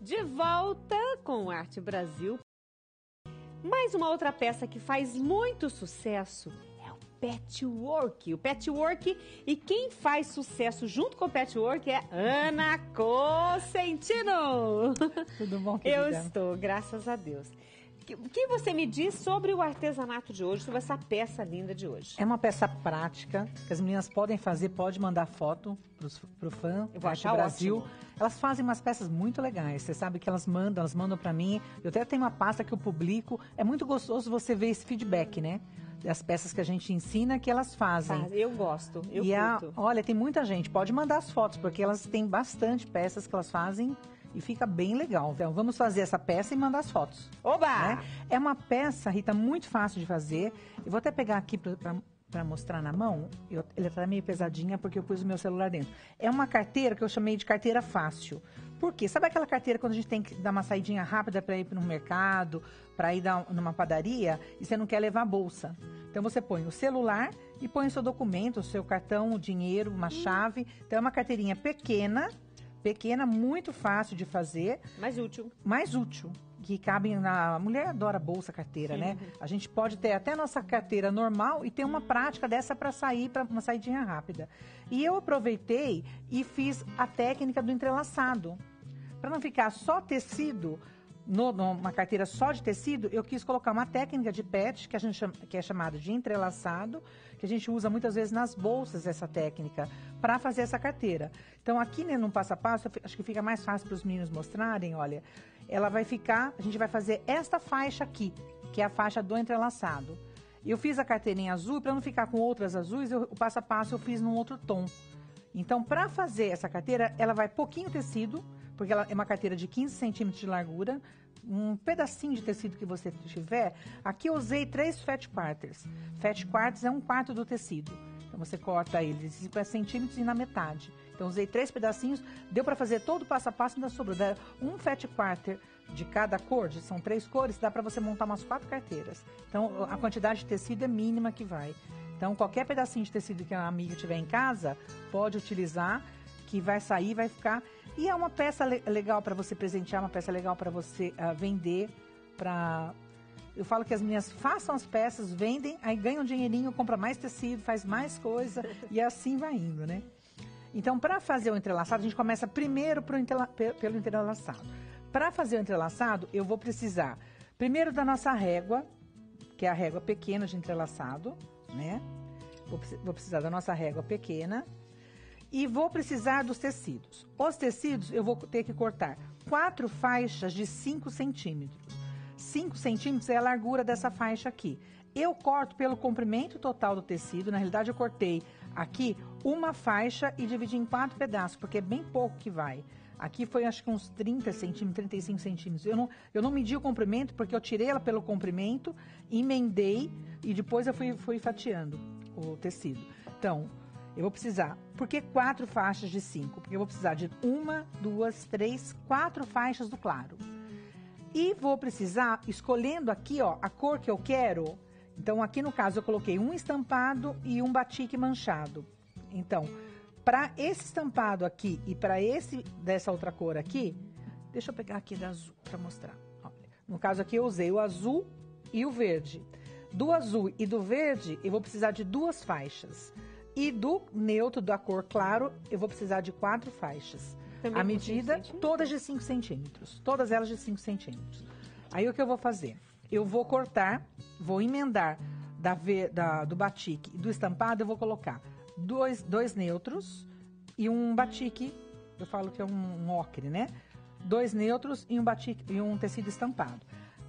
De volta com Arte Brasil. Mais uma outra peça que faz muito sucesso é o patchwork. O patchwork, e quem faz sucesso junto com o patchwork é Ana Cosentino. Tudo bom, querida? Eu estou, graças a Deus. O que você me diz sobre o artesanato de hoje, sobre essa peça linda de hoje? É uma peça prática, que as meninas podem fazer, pode mandar foto pro fã, Eu vou Arte achar Brasil. ótimo. Elas fazem umas peças muito legais, você sabe que elas mandam pra mim. Eu até tenho uma pasta que eu publico. É muito gostoso você ver esse feedback, né? Das peças que a gente ensina, que elas fazem. Eu gosto, eu curto. Olha, tem muita gente, pode mandar as fotos, porque elas têm bastante peças que elas fazem. E fica bem legal. Então, vamos fazer essa peça e mandar as fotos. Oba! Né? É uma peça, Rita, muito fácil de fazer. Eu vou até pegar aqui para mostrar na mão. Ela tá meio pesadinha porque eu pus o meu celular dentro. É uma carteira que eu chamei de carteira fácil. Por quê? Sabe aquela carteira quando a gente tem que dar uma saidinha rápida para ir para um mercado, para ir numa padaria, e você não quer levar a bolsa? Então, você põe o celular e põe o seu documento, o seu cartão, o dinheiro, uma chave. Então, é uma carteirinha pequena, muito fácil de fazer. Mais útil. Que cabe a mulher adora bolsa, carteira, né? A gente pode ter até a nossa carteira normal e ter uma prática dessa para sair, para uma saidinha rápida. E eu aproveitei e fiz a técnica do entrelaçado. Para não ficar só tecido, numa carteira só de tecido, eu quis colocar uma técnica de patch, que é chamada de entrelaçado, que a gente usa muitas vezes nas bolsas, essa técnica, para fazer essa carteira. Então, aqui, né, no passo a passo, acho que fica mais fácil para os meninos mostrarem, olha. Ela vai ficar, a gente vai fazer esta faixa aqui, que é a faixa do entrelaçado. Eu fiz a carteirinha azul, para não ficar com outras azuis, o passo a passo eu fiz num outro tom. Então, para fazer essa carteira, ela vai pouquinho tecido, porque ela é uma carteira de 15 centímetros de largura, um pedacinho de tecido que você tiver. Aqui eu usei 3 fat quarters. Fat quarters é 1/4 do tecido. Então você corta ele de 50 centímetros e na metade. Então usei 3 pedacinhos, deu para fazer todo o passo a passo, ainda sobrou. Um fat quarter de cada cor, são 3 cores, dá para você montar umas 4 carteiras. Então a quantidade de tecido é mínima que vai. Então qualquer pedacinho de tecido que a amiga tiver em casa, pode utilizar, que vai sair, vai ficar. E é uma peça legal para você presentear, uma peça legal para você vender. Eu falo que as meninas façam as peças, vendem, aí ganham dinheirinho, compra mais tecido, faz mais coisa e assim vai indo, né? Então, para fazer o entrelaçado, a gente começa primeiro pelo entrelaçado. Para fazer o entrelaçado, eu vou precisar primeiro da nossa régua, que é a régua pequena de entrelaçado, né? Vou precisar da nossa régua pequena. E vou precisar dos tecidos. Os tecidos eu vou ter que cortar 4 faixas de 5 centímetros. 5 centímetros é a largura dessa faixa aqui. Eu corto pelo comprimento total do tecido. Na realidade, eu cortei aqui uma faixa e dividi em 4 pedaços, porque é bem pouco que vai. Aqui foi acho que uns 30 centímetros, 35 centímetros. Eu não medi o comprimento, porque eu tirei ela pelo comprimento, emendei e depois eu fui fatiando o tecido. Então, eu vou precisar, por que 4 faixas de 5? Porque eu vou precisar de 1, 2, 3, 4 faixas do claro. E vou precisar, escolhendo aqui, ó, a cor que eu quero. Então, aqui no caso, eu coloquei um estampado e um batique manchado. Então, para esse estampado aqui e para dessa outra cor aqui, deixa eu pegar aqui da azul para mostrar. Olha, no caso aqui, eu usei o azul e o verde. Do azul e do verde, eu vou precisar de 2 faixas. E do neutro, da cor claro, eu vou precisar de 4 faixas. Também a medida, todas de 5 centímetros. Todas elas de 5 centímetros. Aí, o que eu vou fazer? Eu vou cortar, vou emendar do batique e do estampado, eu vou colocar 2 neutros e um batique, eu falo que é um ocre, né? 2 neutros e um batique e um tecido estampado.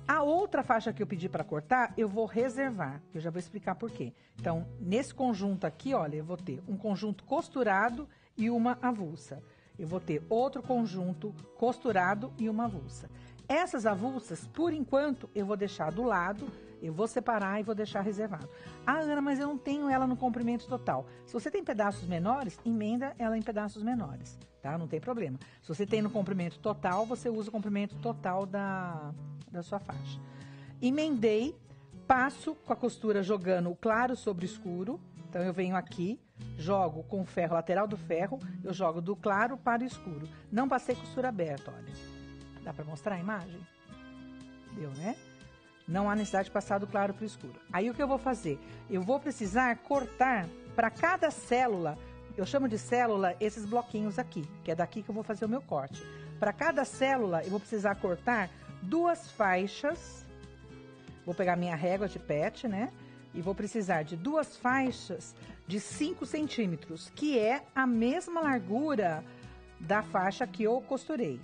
A outra faixa que eu pedi para cortar, eu vou reservar. Eu já vou explicar por quê. Então, nesse conjunto aqui, olha, eu vou ter um conjunto costurado e uma avulsa. Eu vou ter outro conjunto costurado e uma avulsa. Essas avulsas, por enquanto, eu vou deixar do lado, eu vou separar e vou deixar reservado. Ah, Ana, mas eu não tenho ela no comprimento total. Se você tem pedaços menores, emenda ela em pedaços menores, tá? Não tem problema. Se você tem no comprimento total, você usa o comprimento total da sua faixa. Emendei, passo com a costura jogando o claro sobre o escuro. Então, eu venho aqui, jogo com o ferro, lateral do ferro, eu jogo do claro para o escuro. Não passei costura aberta, olha. Dá para mostrar a imagem? Deu, né? Não há necessidade de passar do claro para o escuro. Aí o que eu vou fazer? Eu vou precisar cortar para cada célula, eu chamo de célula esses bloquinhos aqui, que é daqui que eu vou fazer o meu corte. Para cada célula eu vou precisar cortar 2 faixas, vou pegar minha régua de PET, né? E vou precisar de 2 faixas de 5 centímetros, que é a mesma largura da faixa que eu costurei.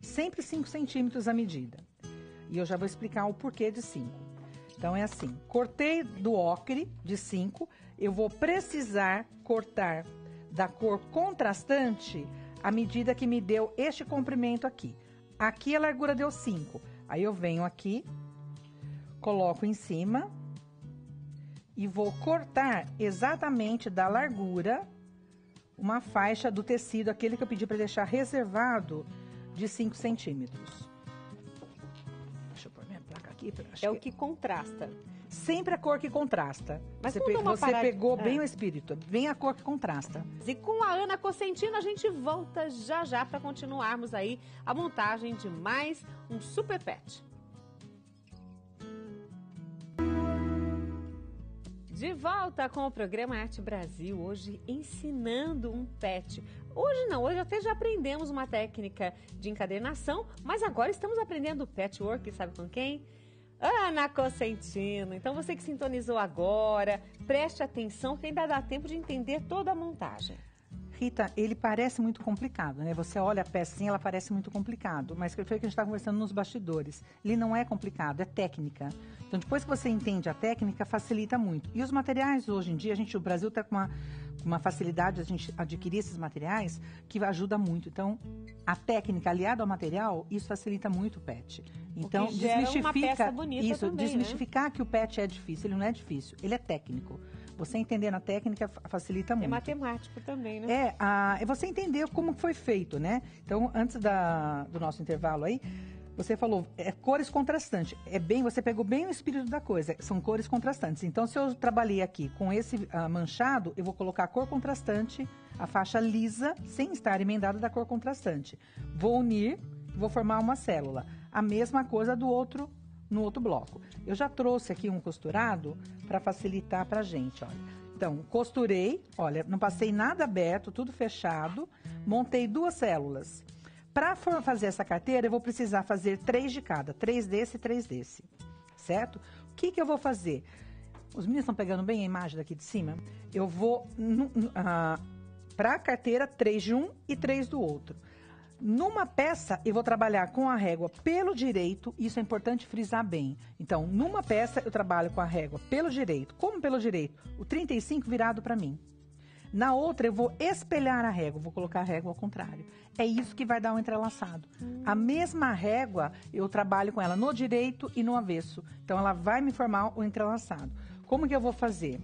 Sempre 5 centímetros a medida. E eu já vou explicar o porquê de 5. Então, é assim, cortei do ocre de 5, eu vou precisar cortar da cor contrastante à medida que me deu este comprimento aqui. Aqui a largura deu 5. Aí eu venho aqui, coloco em cima e vou cortar exatamente da largura uma faixa do tecido, aquele que eu pedi para deixar reservado, de 5 centímetros. Deixa eu pôr minha placa aqui. É o que contrasta. Sempre a cor que contrasta. Mas você pegou bem o espírito, bem a cor que contrasta. E com a Ana Cosentino a gente volta já já para continuarmos aí a montagem de mais um Super Pet. De volta com o programa Arte Brasil, hoje ensinando um pet. Hoje não, hoje até já aprendemos uma técnica de encadernação, mas agora estamos aprendendo patchwork, sabe com quem? Ana Cosentino. Então você que sintonizou agora, preste atenção que ainda dá tempo de entender toda a montagem. Rita, ele parece muito complicado, né? Você olha a pecinha, ela parece muito complicado, mas foi o que a gente está conversando nos bastidores. Ele não é complicado, é técnica. Então, depois que você entende a técnica, facilita muito. E os materiais, hoje em dia, o Brasil está com uma facilidade de a gente adquirir esses materiais que ajuda muito. Então, a técnica aliada ao material, isso facilita muito o pet. Então, uma peça bonita isso, também, desmistificar, né? Que o pet é difícil, ele não é difícil, ele é técnico. Você entender a técnica facilita muito. É matemático também, né? É você entender como foi feito, né? Então, antes do nosso intervalo aí, você falou, cores contrastantes. Você pegou bem o espírito da coisa, são cores contrastantes. Então, se eu trabalhei aqui com esse manchado, eu vou colocar a cor contrastante, a faixa lisa, sem estar emendada da cor contrastante. Vou unir, vou formar uma célula. A mesma coisa no outro bloco. Eu já trouxe aqui um costurado para facilitar pra gente, olha. Então, costurei, olha, não passei nada aberto, tudo fechado, montei 2 células. Para fazer essa carteira, eu vou precisar fazer 3 de cada, 3 desse e 3 desse, certo? O que eu vou fazer? Os meninos estão pegando bem a imagem daqui de cima? Eu vou, para a carteira, 3 de um e 3 do outro. Numa peça, eu vou trabalhar com a régua pelo direito, isso é importante frisar bem. Então, numa peça, eu trabalho com a régua pelo direito. Como pelo direito? O 35 virado para mim. Na outra, eu vou espelhar a régua, vou colocar a régua ao contrário. É isso que vai dar um entrelaçado. A mesma régua, eu trabalho com ela no direito e no avesso. Então, ela vai me formar o entrelaçado. Como que eu vou fazer?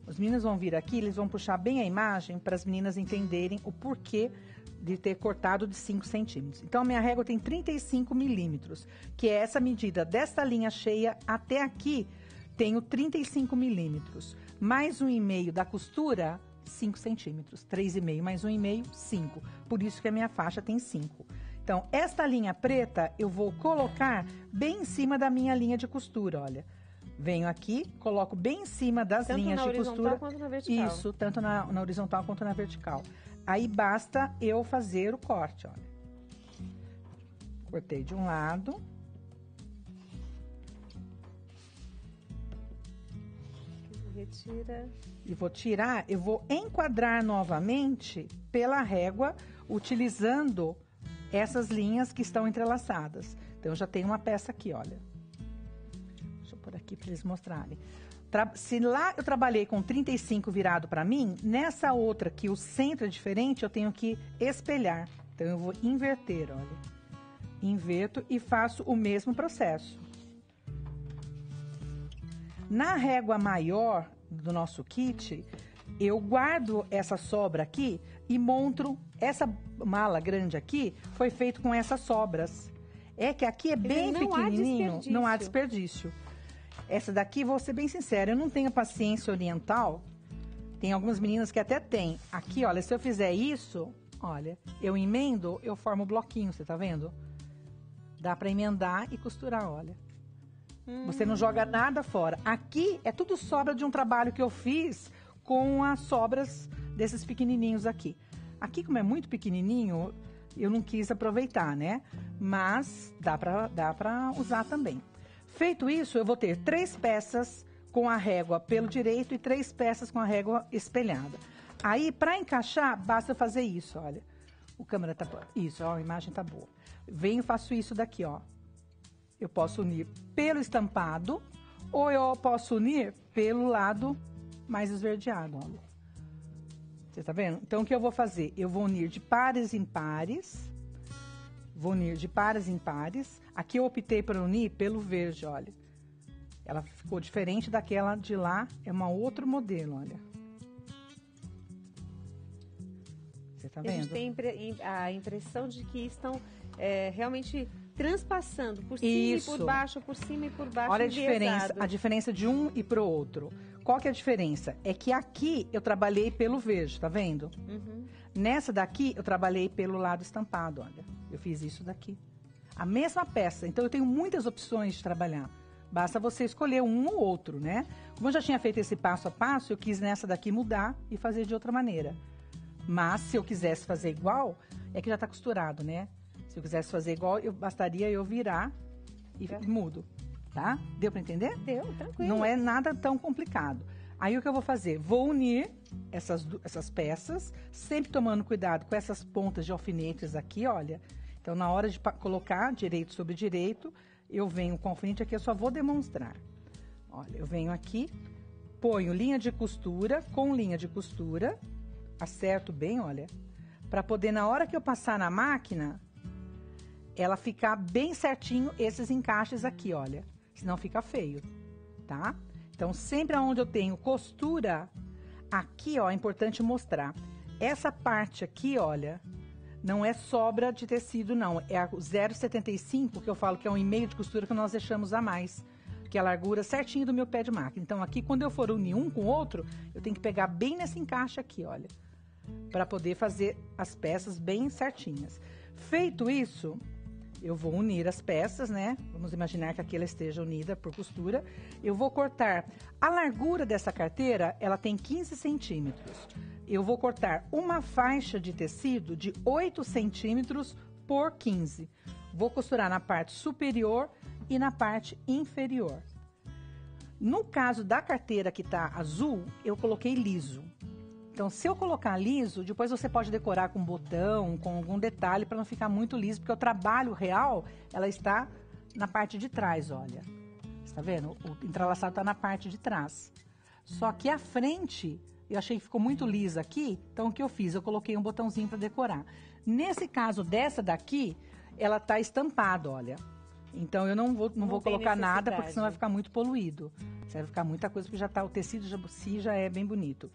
Os meninos vão vir aqui, eles vão puxar bem a imagem para as meninas entenderem o porquê de ter cortado de 5 centímetros. Então, a minha régua tem 35 milímetros, que é essa medida desta linha cheia até aqui, tenho 35 milímetros. Mais 1,5 da costura, 5 centímetros. 3,5 mais 1,5, 5. Por isso que a minha faixa tem 5. Então, esta linha preta, eu vou colocar bem em cima da minha linha de costura, olha. Venho aqui, coloco bem em cima das linhas de costura. Tanto na horizontal quanto na vertical. Isso, tanto na horizontal quanto na vertical. Aí basta eu fazer o corte, olha. Cortei de um lado. Retira. E vou tirar, eu vou enquadrar novamente pela régua, utilizando essas linhas que estão entrelaçadas. Então, eu já tenho uma peça aqui, olha. Deixa eu pôr aqui para eles mostrarem. Se lá eu trabalhei com 35 virado para mim, nessa outra que o centro é diferente, eu tenho que espelhar. Então, eu vou inverter, olha. Inverto e faço o mesmo processo. Na régua maior do nosso kit, eu guardo essa sobra aqui e monto. Essa mala grande aqui foi feita com essas sobras. É que aqui é bem pequenininho, não há desperdício. Essa daqui, vou ser bem sincera, eu não tenho paciência oriental. Tem algumas meninas que até têm. Aqui, olha, se eu fizer isso, olha, eu emendo, eu formo bloquinho, você tá vendo? Dá para emendar e costurar, olha. Você não joga nada fora. Aqui é tudo sobra de um trabalho que eu fiz com as sobras desses pequenininhos aqui. Aqui, como é muito pequenininho, eu não quis aproveitar, né? Mas dá pra usar também. Feito isso, eu vou ter 3 peças com a régua pelo direito e 3 peças com a régua espelhada. Aí, para encaixar, basta fazer isso, olha. O câmera tá... Isso, ó, a imagem tá boa. Venho e faço isso daqui, ó. Eu posso unir pelo estampado ou eu posso unir pelo lado mais esverdeado, olha. Você tá vendo? Então, o que eu vou fazer? Eu vou unir de pares em pares. Vou unir de pares em pares. Aqui eu optei por unir pelo verde, olha. Ela ficou diferente daquela de lá. É um outro modelo, olha. Você tá vendo? A gente tem a impressão de que estão realmente transpassando por cima Isso. e por baixo, por cima e por baixo. Olha a diferença de um e pro outro. Qual que é a diferença? É que aqui eu trabalhei pelo verde, tá vendo? Uhum. Nessa daqui eu trabalhei pelo lado estampado, olha. Eu fiz isso daqui. A mesma peça. Então eu tenho muitas opções de trabalhar. Basta você escolher um ou outro, né? Como eu já tinha feito esse passo a passo, eu quis nessa daqui mudar e fazer de outra maneira. Mas se eu quisesse fazer igual, é que já tá costurado, né? Se eu quisesse fazer igual, bastaria eu virar e mudo, tá? Deu para entender? Deu, tranquilo. Não é nada tão complicado. Aí o que eu vou fazer? Vou unir essas peças, sempre tomando cuidado com essas pontas de alfinetes aqui, olha. Então, na hora de colocar direito sobre direito, eu venho com o alfinete aqui, eu só vou demonstrar. Olha, eu venho aqui, ponho linha de costura com linha de costura, acerto bem, olha, para poder, na hora que eu passar na máquina, ela ficar bem certinho esses encaixes aqui, olha. Senão fica feio, tá? Então, sempre onde eu tenho costura, aqui, ó, é importante mostrar. Essa parte aqui, olha, não é sobra de tecido, não. É o 0,75, que eu falo que é 1,5 de costura que nós deixamos a mais. Que é a largura certinho do meu pé de máquina. Então, aqui, quando eu for unir um com o outro, eu tenho que pegar bem nesse encaixe aqui, olha. Para poder fazer as peças bem certinhas. Feito isso, eu vou unir as peças, né? Vamos imaginar que aqui ela esteja unida por costura. Eu vou cortar. A largura dessa carteira, ela tem 15 centímetros. Eu vou cortar uma faixa de tecido de 8 centímetros por 15. Vou costurar na parte superior e na parte inferior. No caso da carteira que tá azul, eu coloquei liso. Então, se eu colocar liso, depois você pode decorar com botão, com algum detalhe, para não ficar muito liso, porque o trabalho real, ela está na parte de trás, olha. Você tá vendo? O entrelaçado tá na parte de trás. Só que a frente, eu achei que ficou muito lisa aqui, então o que eu fiz? Eu coloquei um botãozinho para decorar. Nesse caso dessa daqui, ela tá estampada, olha. Então, eu não vou colocar nada, porque senão vai ficar muito poluído. Vai ficar muita coisa, porque já tá, o tecido já é bem bonito.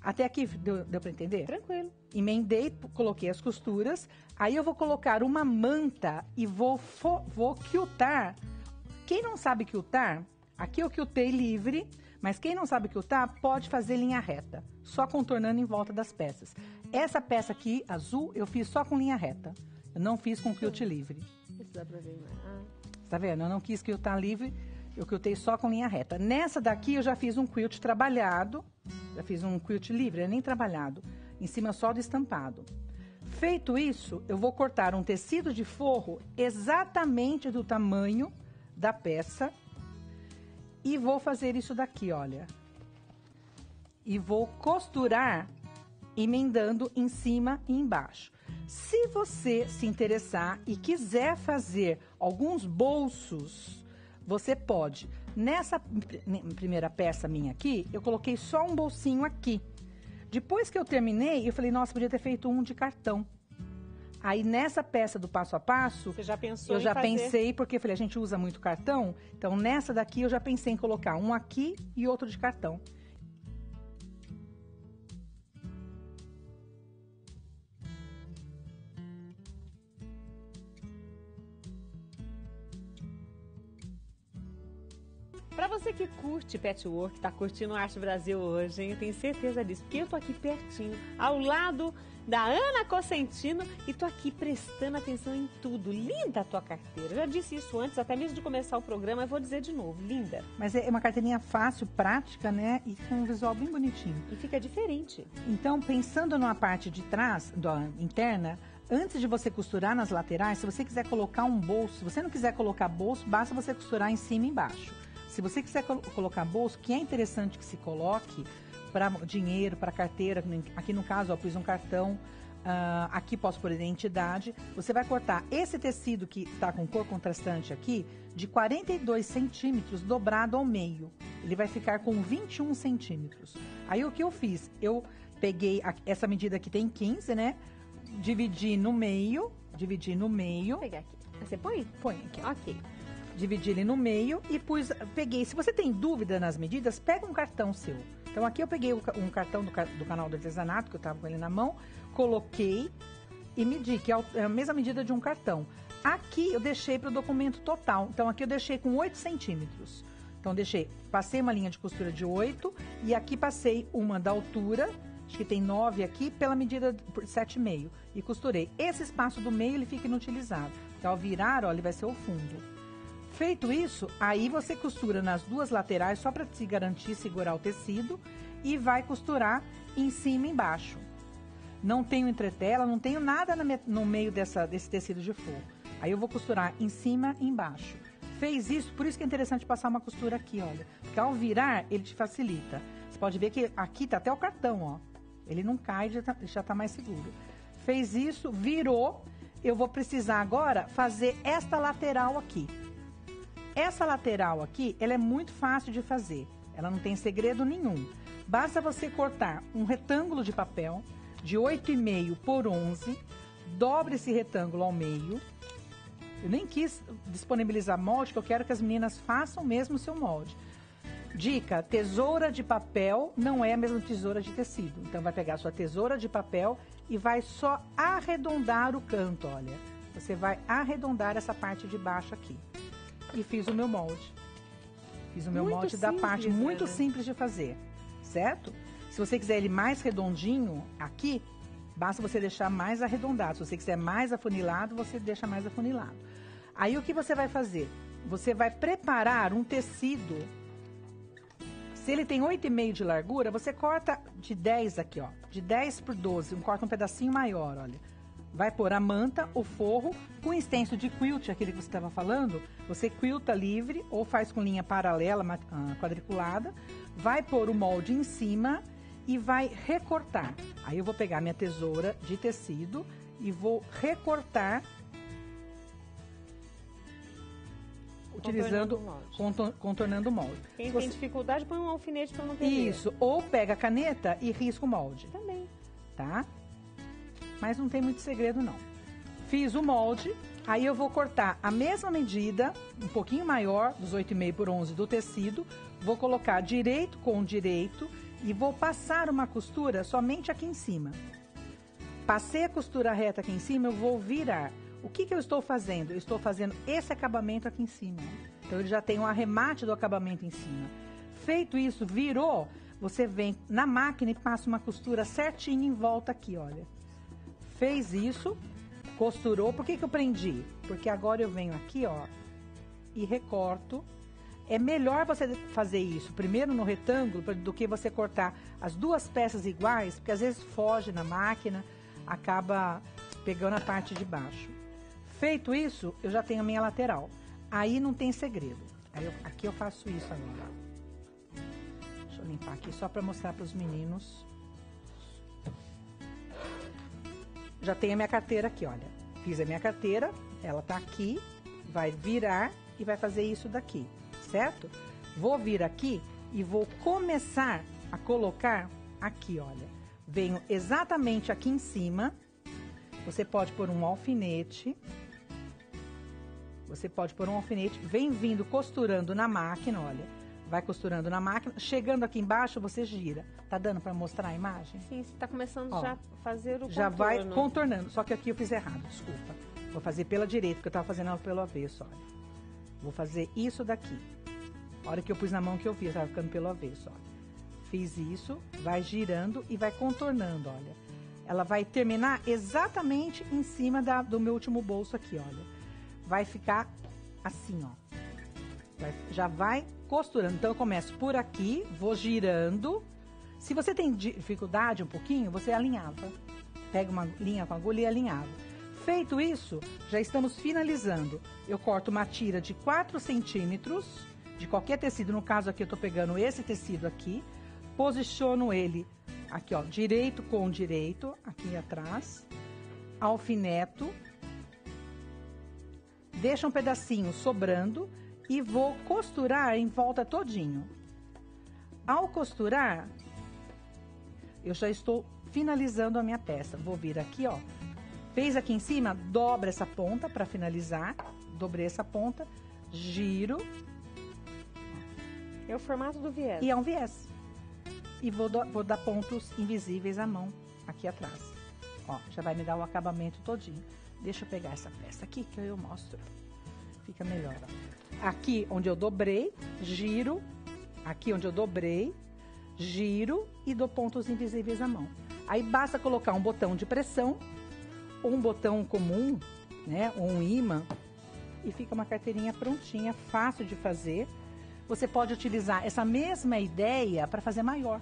Até aqui, deu para entender? Tranquilo. Emendei, coloquei as costuras. Aí eu vou colocar uma manta e vou quiltar. Quem não sabe quiltar, aqui eu quiltei livre, mas quem não sabe quiltar, pode fazer linha reta. Só contornando em volta das peças. Essa peça aqui, azul, eu fiz só com linha reta. Eu não fiz com quilt livre. Isso dá pra ver mais. Tá vendo? Eu não quis quiltar livre, eu quiltei só com linha reta. Nessa daqui, eu já fiz um quilt trabalhado. Já fiz um quilt livre, nem trabalhado, em cima só do estampado. Feito isso, eu vou cortar um tecido de forro exatamente do tamanho da peça e vou fazer isso daqui, olha. E vou costurar emendando em cima e embaixo. Se você se interessar e quiser fazer alguns bolsos, você pode. Nessa primeira peça minha aqui, eu coloquei só um bolsinho aqui. Depois que eu terminei, eu falei, nossa, podia ter feito um de cartão. Aí, nessa peça do passo a passo... Você já pensou eu já pensei, porque eu falei, a gente usa muito cartão. Então, nessa daqui, eu já pensei em colocar um aqui e outro de cartão. Pra você que curte patchwork, tá curtindo Arte Brasil hoje, hein? Eu tenho certeza disso, porque eu tô aqui pertinho, ao lado da Ana Cosentino e tô aqui prestando atenção em tudo. Linda a tua carteira. Eu já disse isso antes, até mesmo de começar o programa, eu vou dizer de novo. Linda. Mas é uma carteirinha fácil, prática, né? E com um visual bem bonitinho. E fica diferente. Então, pensando na parte de trás, interna, antes de você costurar nas laterais, se você quiser colocar um bolso, se você não quiser colocar bolso, basta você costurar em cima e embaixo. Se você quiser colocar bolso, que é interessante que se coloque para dinheiro, para carteira, aqui no caso, ó, pus um cartão, aqui posso pôr identidade, você vai cortar esse tecido que está com cor contrastante aqui, de 42 centímetros dobrado ao meio. Ele vai ficar com 21 centímetros. Aí o que eu fiz? Eu peguei, essa medida aqui tem 15, né? Dividi no meio. Vou pegar aqui. Você põe? Põe aqui. Ok. Dividi ele no meio e peguei. Se você tem dúvida nas medidas, pega um cartão seu. Então aqui eu peguei um cartão do canal do artesanato, que eu tava com ele na mão, coloquei e medi, que é a mesma medida de um cartão. Aqui eu deixei para o documento total. Então aqui eu deixei com 8 centímetros. Então passei uma linha de costura de 8 e aqui passei uma da altura, acho que tem 9 aqui, pela medida por 7,5 e costurei. Esse espaço do meio ele fica inutilizado. Então ao virar, ó, ele vai ser o fundo. Feito isso, aí você costura nas duas laterais só para se garantir segurar o tecido e vai costurar em cima e embaixo. Não tenho entretela, não tenho nada no meio desse tecido de forro. Aí eu vou costurar em cima e embaixo. Fez isso, por isso que é interessante passar uma costura aqui, olha. Porque ao virar, ele te facilita. Você pode ver que aqui tá até o cartão, ó. Ele não cai, já tá mais seguro. Fez isso, virou. Eu vou precisar agora fazer esta lateral aqui. Essa lateral aqui, ela é muito fácil de fazer. Ela não tem segredo nenhum. Basta você cortar um retângulo de papel de 8,5 por 11. Dobre esse retângulo ao meio. Eu nem quis disponibilizar molde, porque eu quero que as meninas façam mesmo o seu molde. Dica, tesoura de papel não é a mesma tesoura de tecido. Então, vai pegar a sua tesoura de papel e vai só arredondar o canto, olha. Você vai arredondar essa parte de baixo aqui. E fiz o meu molde. Fiz o meu Muito molde da simples, parte muito Ana. simples de fazer, certo? Se você quiser ele mais redondinho aqui, basta você deixar mais arredondado. Se você quiser mais afunilado, você deixa mais afunilado. Aí o que você vai fazer? Você vai preparar um tecido. Se ele tem 8,5 de largura, você corta de 10 aqui, ó. De 10 por 12, corta um pedacinho maior, olha. Vai pôr a manta, o forro, com extenso de quilt, aquele que você estava falando, você quilta livre ou faz com linha paralela, quadriculada, vai pôr o molde em cima e vai recortar. Aí eu vou pegar minha tesoura de tecido e vou recortar, utilizando, contornando o molde. Quem tem dificuldade, põe um alfinete para não perder. Isso, ou pega a caneta e risca o molde. Também. Tá? Mas não tem muito segredo, não. Fiz o molde, aí eu vou cortar a mesma medida, um pouquinho maior, dos 8,5 por 11 do tecido, vou colocar direito com direito e vou passar uma costura somente aqui em cima. Passei a costura reta aqui em cima, eu vou virar. O que eu estou fazendo? Eu estou fazendo esse acabamento aqui em cima. Então, ele já tem um arremate do acabamento em cima. Feito isso, virou, você vem na máquina e passa uma costura certinha em volta aqui, olha. Fez isso, costurou. Por que eu prendi? Porque agora eu venho aqui, ó, e recorto. É melhor você fazer isso primeiro no retângulo do que você cortar as duas peças iguais, porque às vezes foge na máquina, acaba pegando a parte de baixo. Feito isso, eu já tenho a minha lateral. Aí não tem segredo. Aqui eu faço isso agora. Deixa eu limpar aqui só para mostrar para os meninos. Já tenho a minha carteira aqui, olha. Fiz a minha carteira, ela tá aqui, vai virar e vai fazer isso daqui, certo? Vou vir aqui e vou começar a colocar aqui, olha. Venho exatamente aqui em cima. Você pode pôr um alfinete. Você pode pôr um alfinete. Vem vindo costurando na máquina, olha. Vai costurando na máquina. Chegando aqui embaixo, você gira. Tá dando para mostrar a imagem? Sim, você tá começando já a fazer o contorno. Já vai contornando. Só que aqui eu fiz errado, desculpa. Vou fazer pela direita, porque eu tava fazendo ela pelo avesso, olha. Vou fazer isso daqui. A hora que eu pus na mão que eu fiz, tava ficando pelo avesso, olha. Fiz isso, vai girando e vai contornando, olha. ela vai terminar exatamente em cima do meu último bolso aqui, olha. Vai ficar assim, ó. Já vai costurando. Então, eu começo por aqui, vou girando. Se você tem dificuldade um pouquinho, você alinhava. Pega uma linha com agulha e alinhava. Feito isso, já estamos finalizando. Eu corto uma tira de 4 centímetros de qualquer tecido. No caso aqui, eu tô pegando esse tecido aqui. Posiciono ele aqui, ó, direito com direito, aqui atrás. Alfineto. Deixa um pedacinho sobrando e vou costurar em volta todinho. Ao costurar, eu já estou finalizando a minha peça. Vou vir aqui, ó. Fez aqui em cima, dobra essa ponta para finalizar. Dobrei essa ponta, giro. É o formato do viés. E é um viés. E vou dar pontos invisíveis à mão, aqui atrás. Ó, já vai me dar o acabamento todinho. Deixa eu pegar essa peça aqui, que eu mostro. Fica melhor, ó. Aqui onde eu dobrei, giro. Aqui onde eu dobrei, giro e dou pontos invisíveis à mão. Aí basta colocar um botão de pressão, ou um botão comum, né, ou um ímã, e fica uma carteirinha prontinha, fácil de fazer. Você pode utilizar essa mesma ideia para fazer maior.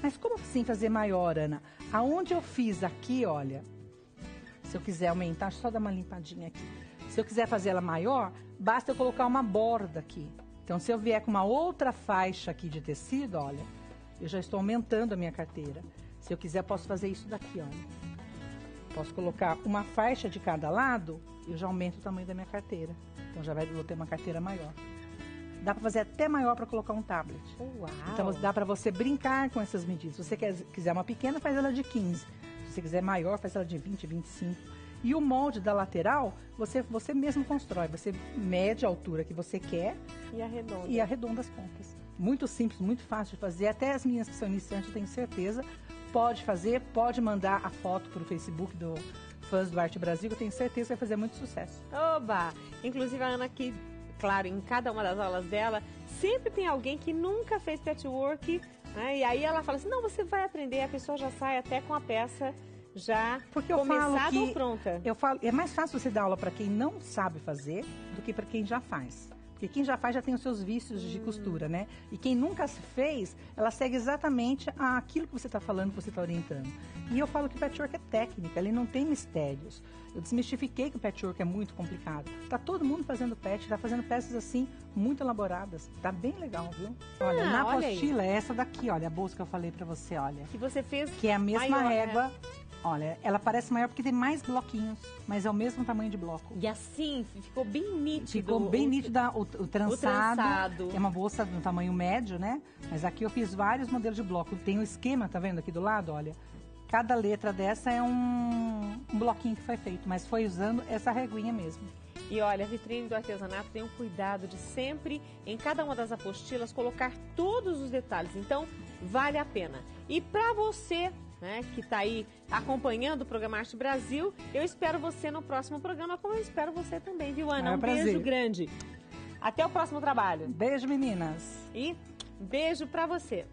Mas como assim fazer maior, Ana? Aonde eu fiz aqui, olha, se eu quiser aumentar, deixa eu só dar uma limpadinha aqui. Se eu quiser fazer ela maior, basta eu colocar uma borda aqui. Então, se eu vier com uma outra faixa aqui de tecido, olha, eu já estou aumentando a minha carteira. Se eu quiser, posso fazer isso daqui, olha. Posso colocar uma faixa de cada lado, eu já aumento o tamanho da minha carteira. Então, vou ter uma carteira maior. Dá para fazer até maior para colocar um tablet. Uau. Então, dá para você brincar com essas medidas. Se você quiser uma pequena, faz ela de 15. Se você quiser maior, faz ela de 20, 25. E o molde da lateral, você mesmo constrói. Você mede a altura que você quer e arredonda as pontas. Muito simples, muito fácil de fazer. Até as minhas que são iniciantes, eu tenho certeza. Pode fazer, pode mandar a foto para o Facebook do Fãs do Arte Brasil, que eu tenho certeza que vai fazer muito sucesso. Oba! Inclusive a Ana aqui, claro, em cada uma das aulas dela, sempre tem alguém que nunca fez patchwork, né? E aí ela fala assim, não, você vai aprender, a pessoa já sai até com a peça já começada ou pronta. Eu falo, é mais fácil você dar aula para quem não sabe fazer do que para quem já faz. Porque quem já faz já tem os seus vícios de costura, né? E quem nunca se fez, ela segue exatamente aquilo que você está falando, que você está orientando. E eu falo que o patchwork é técnica, ele não tem mistérios. Eu desmistifiquei que o patchwork é muito complicado. Tá todo mundo fazendo patch, tá fazendo peças assim, muito elaboradas. Tá bem legal, viu? Olha, na apostila é essa daqui, olha, a bolsa que eu falei pra você, olha. Que você fez que é a mesma maior, régua. né? Olha, ela parece maior porque tem mais bloquinhos, mas é o mesmo tamanho de bloco. E assim, ficou bem nítido. Ficou bem nítido o trançado. O trançado. É uma bolsa no tamanho médio, né? Mas aqui eu fiz vários modelos de bloco. Tem um esquema, tá vendo aqui do lado? Olha, cada letra dessa é um bloquinho que foi feito, mas foi usando essa reguinha mesmo. E olha, a vitrine do artesanato tem um cuidado de sempre, em cada uma das apostilas, colocar todos os detalhes. Então, vale a pena. E para você, né, que está aí acompanhando o programa Arte Brasil, eu espero você no próximo programa, como eu espero você também, viu, Ana? Um beijo grande. Até o próximo trabalho. Beijo, meninas. E beijo para você.